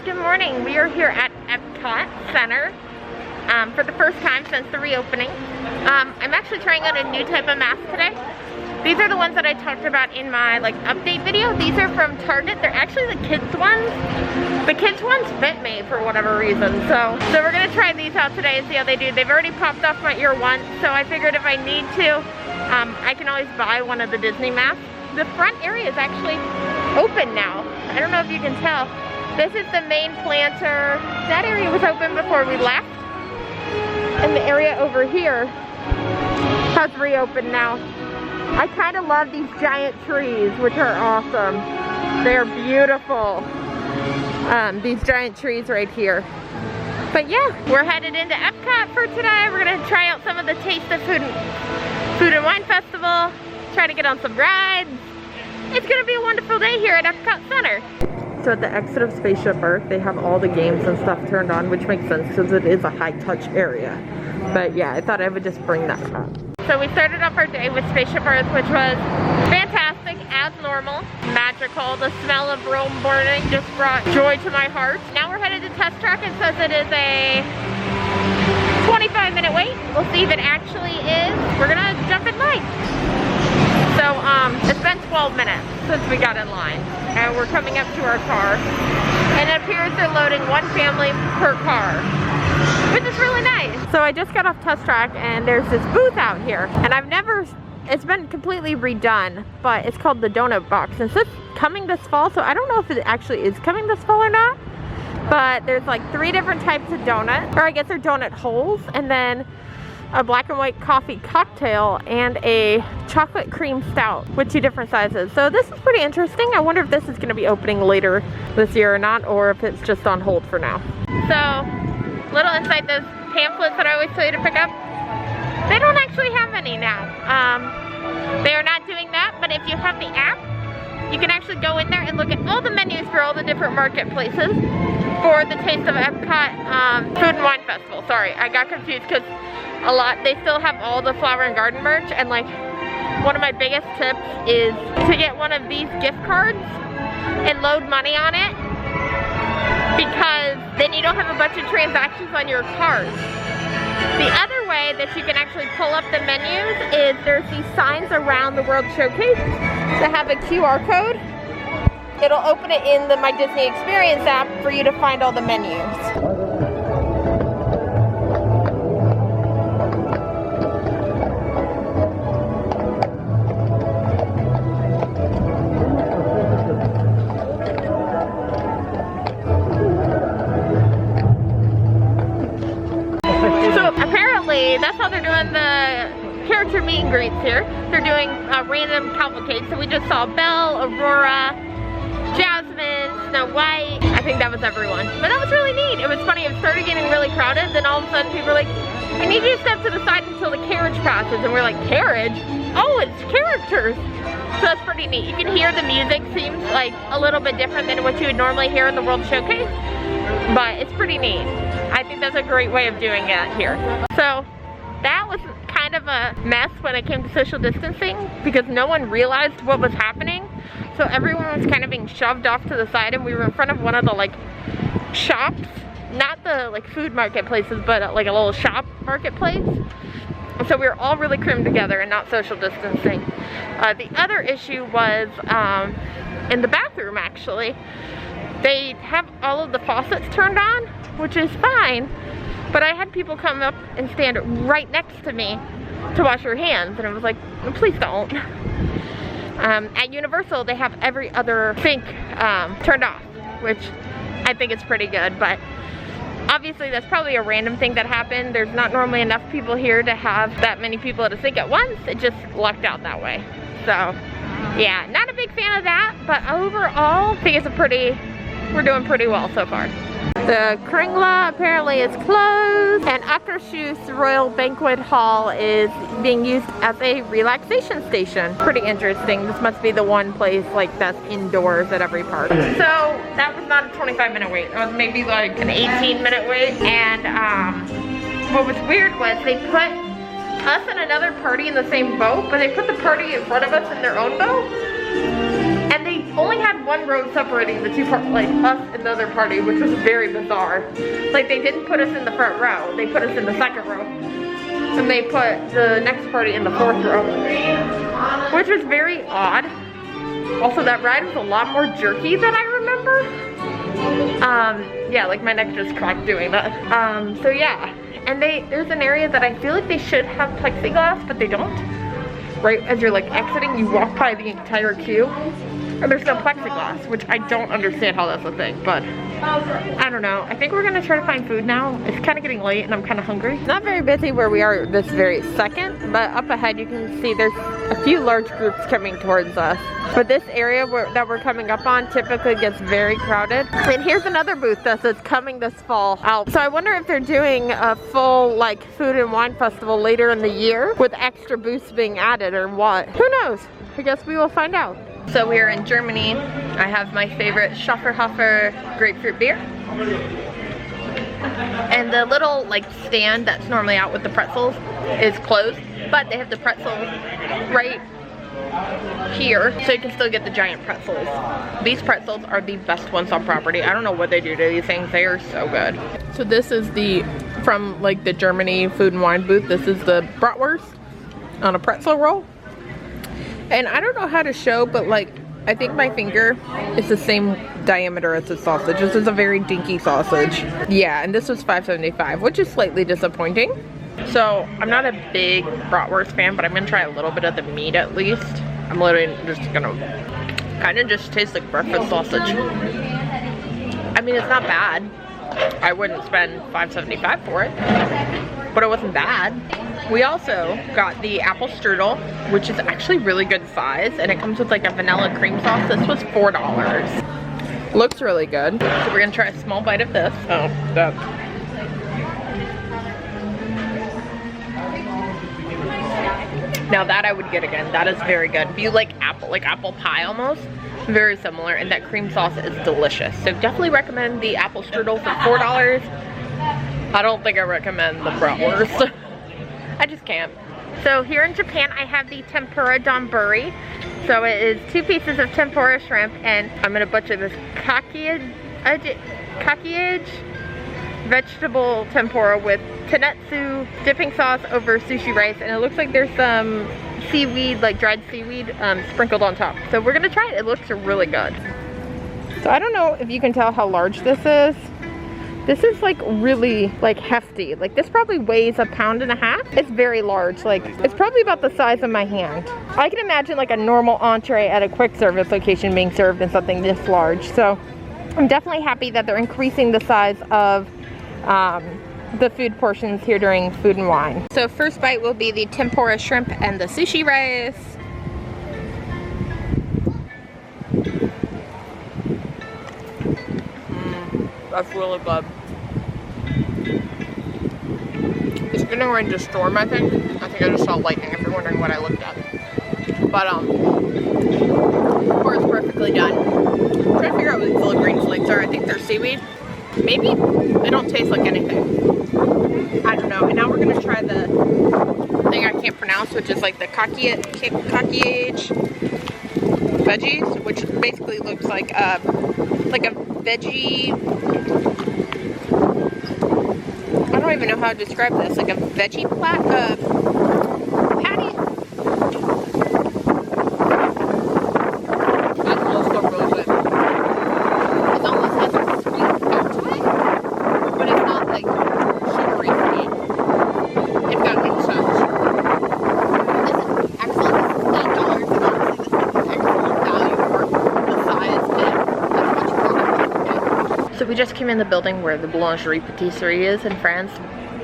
good morning. We are here at Epcot Center for the first time since the reopening. I'm actually trying out a new type of mask today. These are the ones that I talked about in my update video. These are from Target. They're actually the kids ones. The kids ones fit me for whatever reason. So we're gonna try these out today and see how they do. They've already popped off my ear once, so I figured if I need to, I can always buy one of the Disney masks. The front area is actually open now. I don't know if you can tell. This is the main planter. That area was open before we left. And the area over here has reopened now. I kind of love these giant trees, which are awesome. They're beautiful. These giant trees right here. But yeah, we're headed into Epcot for today. We're gonna try out some of the Taste of Food and Wine Festival. Try to get on some rides. It's gonna be a wonderful day here at Epcot Center. So at the exit of Spaceship Earth, they have all the games and stuff turned on, which makes sense because it is a high-touch area. But yeah, I thought I would just bring that up. So we started off our day with Spaceship Earth, which was fantastic, as normal. Magical. The smell of Rome burning just brought joy to my heart. Now we're headed to Test Track. It says it is a 25-minute wait. We'll see if it actually is. We're gonna jump in line. So it's been 12 minutes since we got in line, and we're coming up to our car, and it appears they're loading one family per car, which is really nice. So I just got off Test Track, and there's this booth out here, and it's been completely redone, but it's called the Donut Box, and it's coming this fall, so I don't know if it actually is coming this fall or not, but there's like 3 different types of donut, or I guess they're donut holes, and then a black and white coffee cocktail and a chocolate cream stout with 2 different sizes. So this is pretty interesting. I wonder if this is gonna be opening later this year or not, or if it's just on hold for now. So, little insight, those pamphlets that I always tell you to pick up, they don't actually have any now. They are not doing that, but if you have the app, you can actually go in there and look at all the menus for all the different marketplaces for the Taste of Epcot Food and Wine Festival. Sorry, I got confused because they still have all the flower and garden merch, and one of my biggest tips is to get one of these gift cards and load money on it, because then you don't have a bunch of transactions on your card. The other way that you can actually pull up the menus is there's these signs around the World Showcase that have a QR code. It'll open it in the My Disney Experience app for you to find all the menus. That's how they're doing the character meet and greets here. They're doing random cavalcades. So we just saw Belle, Aurora, Jasmine, Snow White. I think that was everyone. But that was really neat. It was funny. It started getting really crowded. Then all of a sudden people were like, I need you to step to the side until the carriage passes. And we're like, carriage? Oh, it's characters. So that's pretty neat. You can hear the music seems like a little bit different than what you would normally hear in the World Showcase. But it's pretty neat. I think that's a great way of doing it here. So that was kind of a mess when it came to social distancing because no one realized what was happening. So everyone was kind of being shoved off to the side, and we were in front of one of the shops, not the food marketplaces, but a little shop marketplace. So we were all really crammed together and not social distancing. The other issue was in the bathroom, actually. They have all of the faucets turned on, which is fine, but I had people come up and stand right next to me to wash their hands, and I was like, please don't. At Universal, they have every other sink turned off, which I think is pretty good, but obviously that's probably a random thing that happened. There's not normally enough people here to have that many people at a sink at once. It just lucked out that way. So yeah, not a big fan of that, but overall, I think we're doing pretty well so far. The Kringla apparently is closed, and Akershus Royal Banquet Hall is being used as a relaxation station. Pretty interesting. This must be the one place that's indoors at every park. So that was not a 25-minute wait. It was maybe an 18-minute wait. And what was weird was they put us and another party in the same boat, but they put the party in front of us in their own boat. And they only only had one row separating the two parts, like us and the other party, which was very bizarre. Like they didn't put us in the front row, they put us in the second row. And they put the next party in the fourth row, which was very odd. Also, that ride was a lot more jerky than I remember. Yeah, like my neck just cracked doing that. So yeah, and there's an area that I feel like they should have plexiglass, but they don't. Right as you're like exiting, you walk by the entire queue, and there's no plexiglass, which I don't understand how that's a thing, but I don't know. I think we're gonna try to find food now. It's kind of getting late and I'm kind of hungry. Not very busy where we are this very second, but up ahead you can see there's a few large groups coming towards us. But this area that we're coming up on typically gets very crowded. And here's another booth that says coming this fall out. So I wonder if they're doing a full like food and wine festival later in the year with extra booths being added or what. Who knows? I guess we will find out. So we are in Germany. I have my favorite Schafferhofer grapefruit beer. And the little like stand that's normally out with the pretzels is closed, but they have the pretzels right here, so you can still get the giant pretzels. These pretzels are the best ones on property. I don't know what they do to these things. They are so good. So this is from like the Germany food and wine booth. This is the bratwurst on a pretzel roll. And I don't know how to show, but like, I think my finger is the same diameter as the sausage. This is a very dinky sausage. Yeah, and this was $5.75, which is slightly disappointing. So I'm not a big bratwurst fan, but I'm gonna try a little bit of the meat at least. I'm literally just gonna kind of just taste like breakfast sausage. I mean, it's not bad. I wouldn't spend $5.75 for it, but it wasn't bad. We also got the apple strudel, which is actually really good size, and it comes with like a vanilla cream sauce. This was $4. Looks really good. So we're gonna try a small bite of this. Oh, that. Now that I would get again. That is very good. If you like apple pie almost, very similar, and that cream sauce is delicious. So definitely recommend the apple strudel for $4. I don't think I recommend the bratwurst. I just can't. So here in Japan, I have the tempura donburi. So it is 2 pieces of tempura shrimp, and I'm gonna butcher this kakiage vegetable tempura with tenetsu dipping sauce over sushi rice, and it looks like there's some seaweed, like dried seaweed, sprinkled on top. So we're gonna try it. It looks really good. So I don't know if you can tell how large this is. This is like really like hefty. Like this probably weighs 1.5 pounds. It's very large. Like it's probably about the size of my hand. I can imagine like a normal entree at a quick service location being served in something this large. So I'm definitely happy that they're increasing the size of the food portions here during food and wine. So first bite will be the tempura shrimp and the sushi rice. That's really good. It's gonna rain to storm, I think. I think I just saw lightning, if you're wondering what I looked at. But or it's perfectly done. I'm trying to figure out what these little green flakes are. I think they're seaweed. Maybe? They don't taste like anything. I don't know. And now we're gonna try the thing I can't pronounce, which is like the kakiage veggies, which basically looks like a veggie. I don't even know how to describe this. Like a veggie patty. That smells so really good. It almost has a sweet note to it, but it's not like sugary sweet. If that makes sense. This is excellent. This is $8, and honestly, this is excellent value for the size and as much product. So we just came in the building where the boulangerie patisserie is in France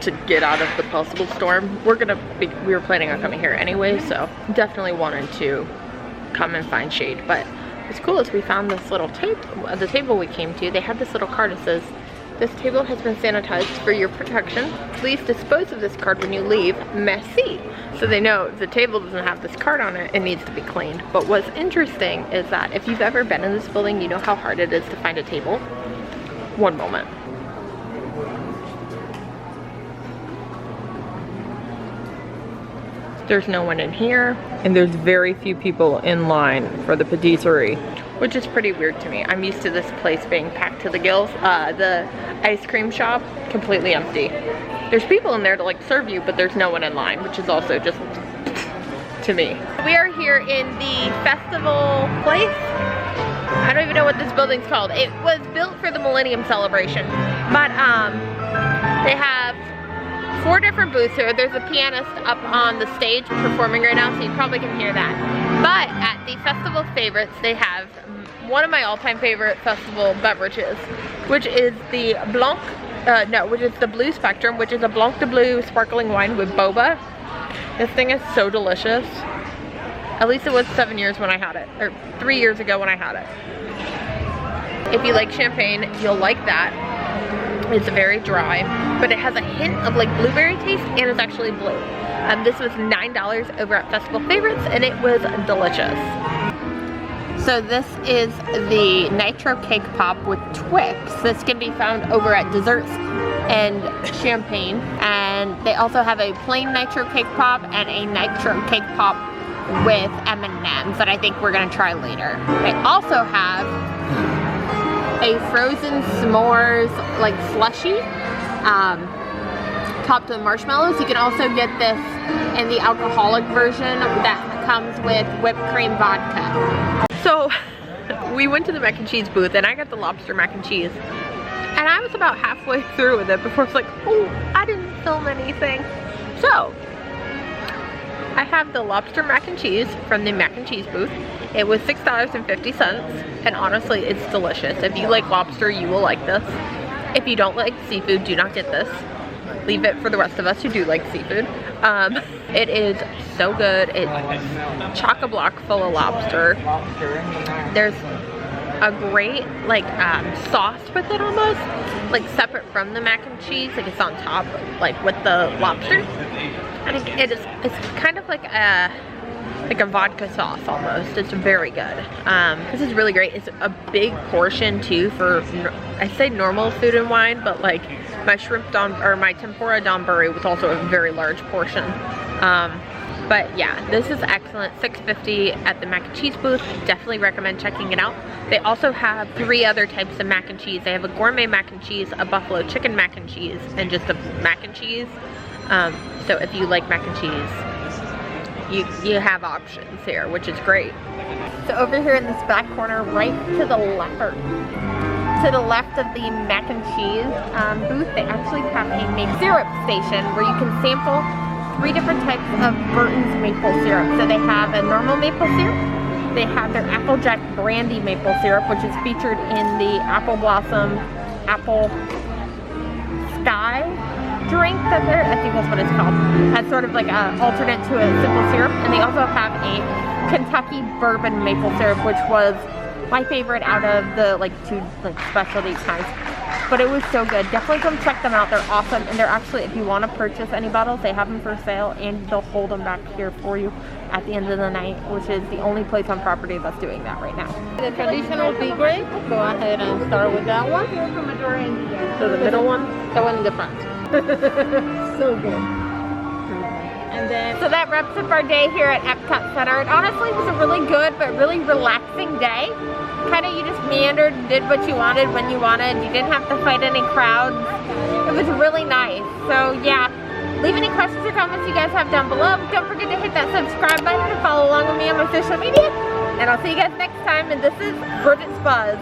to get out of the possible storm. We were planning on coming here anyway, so definitely wanted to come and find shade. But what's cool is we found this little table. The table we came to, they had this little card that says, "This table has been sanitized for your protection. Please dispose of this card when you leave. Merci." So they know if the table doesn't have this card on it, it needs to be cleaned. But what's interesting is that if you've ever been in this building, you know how hard it is to find a table. One moment. There's no one in here, and there's very few people in line for the patisserie. which is pretty weird to me. I'm used to this place being packed to the gills. The ice cream shop, completely empty. There's people in there to like serve you, but there's no one in line, which is also just to me. We are here in the Festival Place. I don't even know what this building's called. It was built for the Millennium Celebration, but they have 4 different booths here. There's a pianist up on the stage performing right now, so you probably can hear that. But at the festival favorites, they have one of my all-time favorite festival beverages, which is the which is the Blue Spectrum, which is a Blanc de Bleu sparkling wine with boba. This thing is so delicious. At least it was 7 years when I had it, or 3 years ago when I had it. If you like champagne, you'll like that. It's very dry, but it has a hint of like blueberry taste, and it's actually blue. This was $9 over at Festival Favorites, and it was delicious. So this is the Nitro Cake Pop with Twix. This can be found over at Desserts and Champagne. And they also have a plain Nitro Cake Pop and a Nitro Cake Pop with M&Ms that I think we're gonna try later. They also have a frozen s'mores like slushy topped with marshmallows. You can also get this in the alcoholic version that comes with whipped cream vodka. So we went to the mac and cheese booth and I got the lobster mac and cheese. And I was about halfway through with it before it's like, oh, I didn't film anything. So I have the lobster mac and cheese from the mac and cheese booth. It was $6.50, and honestly, it's delicious. If you like lobster, you will like this. If you don't like seafood, do not get this. Leave it for the rest of us who do like seafood. It is so good. It's chock-a-block full of lobster. There's a great like sauce with it almost, like separate from the mac and cheese, like it's on top, like with the lobster. I think it's kind of like a vodka sauce almost. It's very good. This is really great. It's a big portion too for, I say normal food and wine, but like my my tempura donburi was also a very large portion. But yeah, this is excellent. $6.50 at the mac and cheese booth. Definitely recommend checking it out. They also have 3 other types of mac and cheese. They have a gourmet mac and cheese, a buffalo chicken mac and cheese, and just a mac and cheese. So if you like mac and cheese, you have options here, which is great. So over here in this back corner, right to the left of the mac and cheese booth, they actually have a maple syrup station where you can sample 3 different types of Burton's maple syrup. So they have a normal maple syrup, they have their Applejack brandy maple syrup, which is featured in the Apple Blossom Apple Sky drink that I think that's what it's called. That's sort of like an alternate to a simple syrup. And they also have a Kentucky bourbon maple syrup, which was my favorite out of the like 2 like specialty kinds. But it was so good. Definitely come check them out. They're awesome. And they're actually, if you want to purchase any bottles, they have them for sale, and they'll hold them back here for you at the end of the night, which is the only place on property that's doing that right now. The traditional bee grape, go ahead and start with that one. So the middle one? The one in the front. So good. And then, so that wraps up our day here at Epcot Center. It honestly was a really good but really relaxing day. Kind of, you just meandered and did what you wanted when you wanted. You didn't have to fight any crowds. It was really nice. So yeah, leave any questions or comments you guys have down below. Don't forget to hit that subscribe button and follow along with me on my social media. And I'll see you guys next time. And this is Bridgette's Buzz.